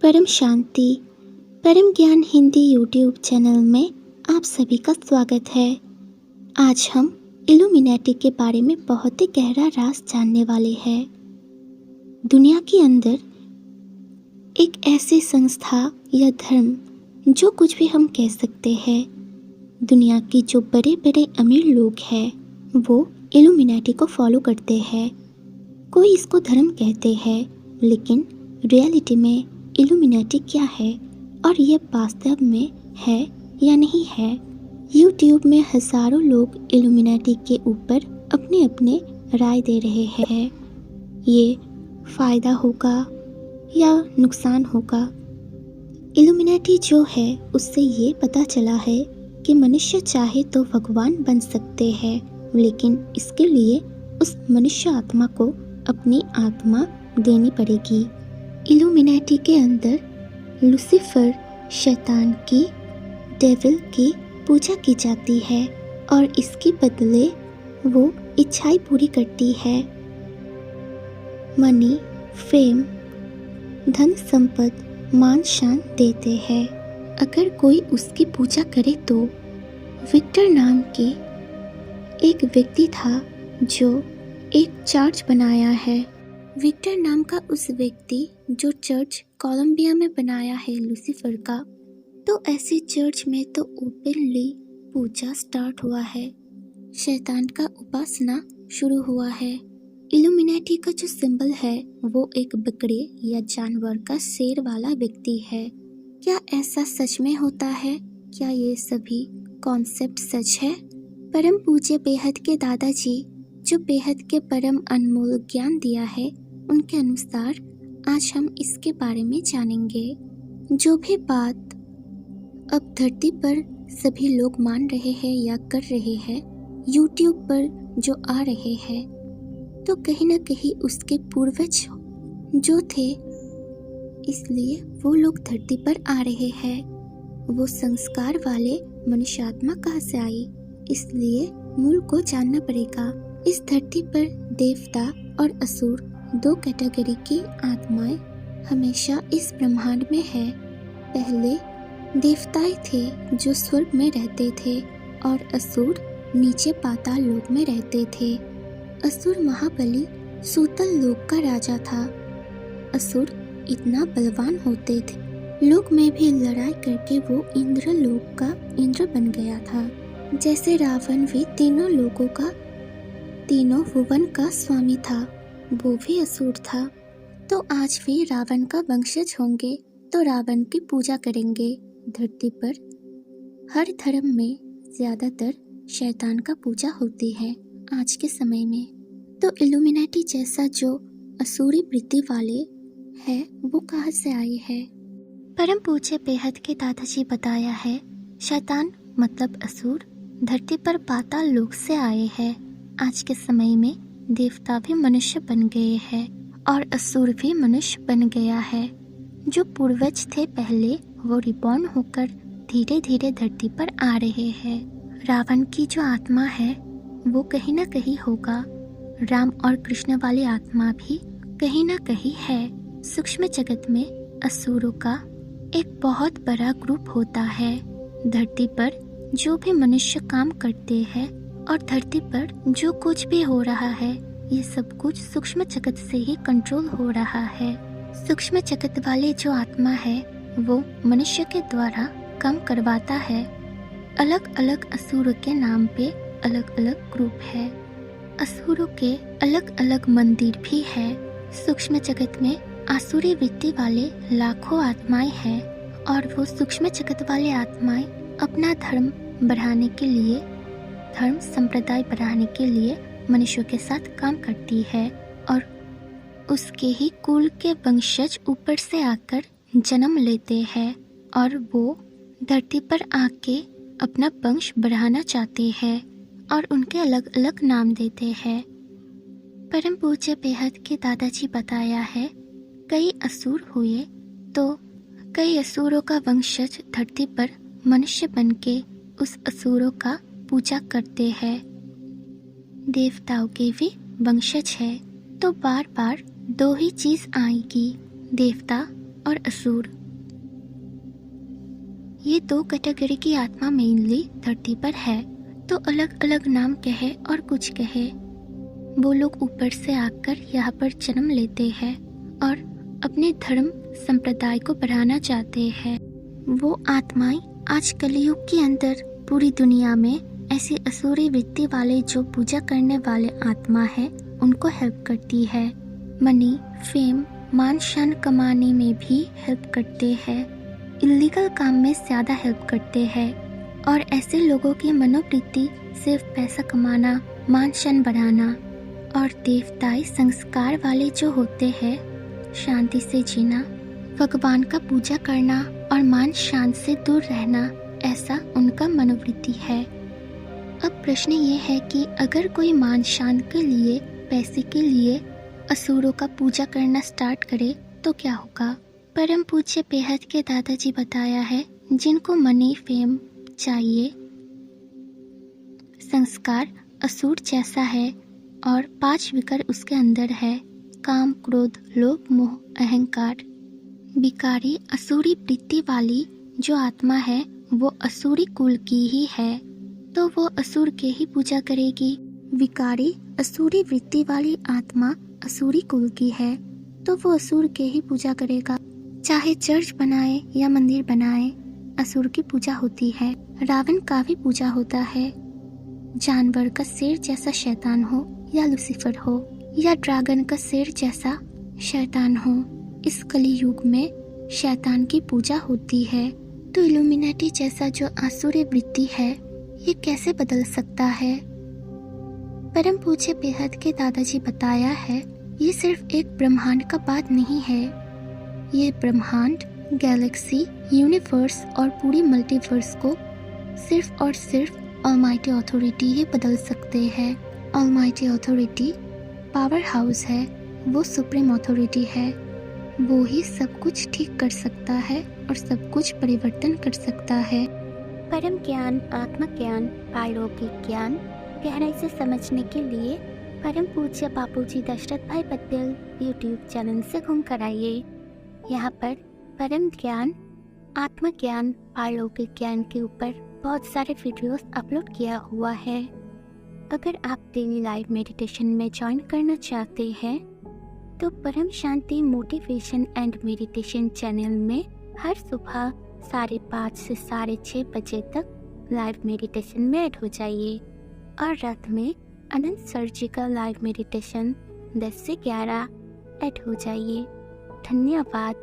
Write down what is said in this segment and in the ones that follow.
परम शांति, परम ज्ञान हिंदी यूट्यूब चैनल में आप सभी का स्वागत है। आज हम इल्यूमिनेटी के बारे में बहुत ही गहरा राज जानने वाले हैं। दुनिया के अंदर एक ऐसी संस्था या धर्म जो कुछ भी हम कह सकते हैं, दुनिया के जो बड़े बड़े अमीर लोग हैं वो इल्यूमिनेटी को फॉलो करते हैं। कोई इसको धर्म कहते हैं, लेकिन रियलिटी में इल्यूमिनेटी क्या है और ये वास्तव में है या नहीं है। यूट्यूब में हजारों लोग इल्यूमिनेटी के ऊपर अपने अपने राय दे रहे हैं। ये फ़ायदा होगा या नुकसान होगा। इल्यूमिनेटी जो है उससे ये पता चला है कि मनुष्य चाहे तो भगवान बन सकते हैं, लेकिन इसके लिए उस मनुष्य आत्मा को अपनी आत्मा देनी पड़ेगी। इल्यूमिनेटी के अंदर लूसीफर शैतान की, डेविल की पूजा की जाती है और इसके बदले वो इच्छाएं पूरी करती है। मनी, फेम, धन संपत्ति, मान शान देते हैं। अगर कोई उसकी पूजा करे तो विक्टर नाम के एक व्यक्ति था जो एक चर्च बनाया है। विक्टर नाम का उस व्यक्ति जो चर्च कोलंबिया में बनाया है लूसीफर का, तो ऐसे चर्च में तो ओपनली पूजा स्टार्ट हुआ है, शैतान का उपासना शुरू हुआ है। इल्यूमिनेटी का जो सिंबल है वो एक बकरे या जानवर का शेर वाला व्यक्ति है। क्या ऐसा सच में होता है? क्या ये सभी कॉन्सेप्ट सच है? परम पूज्य बेहद के दादाजी जो बेहद के परम अनमोल ज्ञान दिया है, उनके अनुसार आज हम इसके बारे में जानेंगे। जो भी बात अब धरती पर सभी लोग मान रहे हैं या कर रहे हैं, यूट्यूब पर जो आ रहे हैं, तो कहीं ना कहीं उसके पूर्वज जो थे, इसलिए वो लोग धरती पर आ रहे हैं। वो संस्कार वाले मनुष्य आत्मा कहाँ से आई, इसलिए मूल को जानना पड़ेगा। इस धरती पर देवता और असुर दो कैटेगरी की आत्माएं हमेशा इस ब्रह्मांड में है। पहले देवताएं थे जो स्वर्ग में रहते थे और असुर नीचे पाताल लोक में रहते थे। असुर महाबली सूतल लोक का राजा था। असुर इतना बलवान होते थे, लोक में भी लड़ाई करके वो इंद्र लोक का इंद्र बन गया था। जैसे रावण भी तीनों लोगों का, तीनों भुवन का स्वामी था, वो भी असुर था। तो आज भी रावण का वंशज होंगे तो रावण की पूजा करेंगे। धरती पर हर धर्म में ज्यादातर शैतान का पूजा होती है आज के समय में। तो इल्यूमिनेटी जैसा जो असुरी वृत्ति वाले है वो कहाँ से आई है? परम पूज्य बेहद के दादाजी बताया है, शैतान मतलब असुर धरती पर पाताल लोक से आए हैं। आज के समय में देवता भी मनुष्य बन गए हैं और असुर भी मनुष्य बन गया है। जो पूर्वज थे पहले, वो रिबॉर्न होकर धीरे धीरे धरती पर आ रहे हैं। रावण की जो आत्मा है वो कहीं ना कहीं होगा। राम और कृष्ण वाली आत्मा भी कहीं ना कहीं है। सूक्ष्म जगत में असुरों का एक बहुत बड़ा ग्रुप होता है। धरती पर जो भी मनुष्य काम करते हैं और धरती पर जो कुछ भी हो रहा है, ये सब कुछ सूक्ष्म जगत से ही कंट्रोल हो रहा है। सूक्ष्म जगत वाले जो आत्मा है वो मनुष्य के द्वारा काम करवाता है। अलग अलग असुरों के नाम पे अलग अलग ग्रुप है। असुरों के अलग अलग मंदिर भी है। सूक्ष्म जगत में आसुरी वृत्ति वाले लाखों आत्माएं हैं और वो सूक्ष्म जगत वाले आत्माएं अपना धर्म बढ़ाने के लिए, धर्म संप्रदाय बढ़ाने के लिए मनुष्यों के साथ काम करती है और उसके ही कुल के वंशज ऊपर से आकर जन्म लेते हैं और वो धरती पर आके अपना वंश बढ़ाना चाहते हैं और उनके अलग अलग नाम देते हैं। परम पूज्य बेहद के दादाजी बताया है, कई असुर हुए तो कई असुरों का वंशज धरती पर मनुष्य बनके उस असुरों का पूजा करते हैं। देवताओं के भी वंशज है तो बार बार दो ही चीज आएगी, देवता और असुर। ये दो कैटेगरी की आत्मा मेनली धरती पर है, तो अलग अलग नाम कहे और कुछ कहे, वो लोग ऊपर से आकर यहाँ पर जन्म लेते हैं और अपने धर्म संप्रदाय को बढ़ाना चाहते हैं। वो आत्माएं आज कलयुग के अंदर पूरी दुनिया में ऐसी असुरी वृत्ति वाले जो पूजा करने वाले आत्मा है उनको हेल्प करती है। मनी, फेम, मान शान कमाने में भी हेल्प करते हैं, इलीगल काम में ज़्यादा हेल्प करते हैं। और ऐसे लोगों की मनोवृत्ति सिर्फ पैसा कमाना, मान शान बढ़ाना और देवताई संस्कार वाले जो होते हैं, शांति से जीना, भगवान का पूजा करना और मान शान से दूर रहना, ऐसा उनका मनोवृत्ति है। अब प्रश्न ये है कि अगर कोई मान शान के लिए, पैसे के लिए असुरों का पूजा करना स्टार्ट करे तो क्या होगा? परम पूज्य बेहद के दादाजी बताया है, जिनको मनी फेम चाहिए, संस्कार असुर जैसा है और 5 विकार उसके अंदर है, काम, क्रोध, लोभ, मोह, अहंकार। विकारी असुरी वृत्ति वाली जो आत्मा है वो असुरी कुल की ही है, तो वो असुर के ही पूजा करेगी। विकारी असुरी वृत्ति वाली आत्मा असुरी कुल की है, तो वो असुर के ही पूजा करेगा। चाहे चर्च बनाए या मंदिर बनाए, असुर की पूजा होती है। रावण का भी पूजा होता है। जानवर का सिर जैसा शैतान हो या लूसीफर हो या ड्रैगन का सिर जैसा शैतान हो, इस कली युग में शैतान की पूजा होती है। तो इल्यूमिनेटी जैसा जो आसुरी वृत्ति है ये कैसे बदल सकता है? परम पूज्य बेहद के दादाजी बताया है, ये सिर्फ एक ब्रह्मांड का बात नहीं है। ये ब्रह्मांड, गैलेक्सी, यूनिवर्स और पूरी मल्टीवर्स को सिर्फ और सिर्फ ऑलमाइटी अथॉरिटी ही बदल सकते हैं। ऑलमाइटी अथॉरिटी पावर हाउस है, वो सुप्रीम अथॉरिटी है, वो ही सब कुछ ठीक कर सकता है और सब कुछ परिवर्तन कर सकता है। परम ज्ञान, आत्म ज्ञान, पारलौकिक ज्ञान गहराई से समझने के लिए परम पूज्य बापूजी दशरथ भाई पटेल यूट्यूब चैनल से घूम कर आइए। यहाँ पर परम ज्ञान, आत्म ज्ञान, पारलौकिक ज्ञान के ऊपर बहुत सारे वीडियोस अपलोड किया हुआ है। अगर आप डेली लाइव मेडिटेशन में ज्वाइन करना चाहते हैं तो परम शांति मोटिवेशन एंड मेडिटेशन चैनल में हर सुबह 5:30 से 6:30 बजे तक लाइव मेडिटेशन में ऐड हो जाइए और रात में अनंत सर जी का लाइव मेडिटेशन 10 से 11 ऐड हो जाइए। धन्यवाद।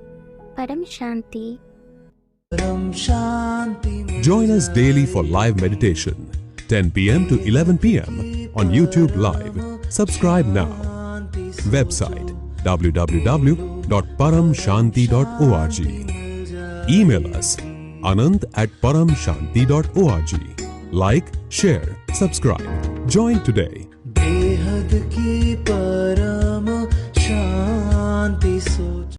परम शांति। Join us daily for live meditation, 10 p.m. to 11 p.m. on YouTube Live. Subscribe now. Website www.paramshanti.org. Email us anant@paramshanti.org. Like, share, subscribe. Join today. बेहद की परम शांति सो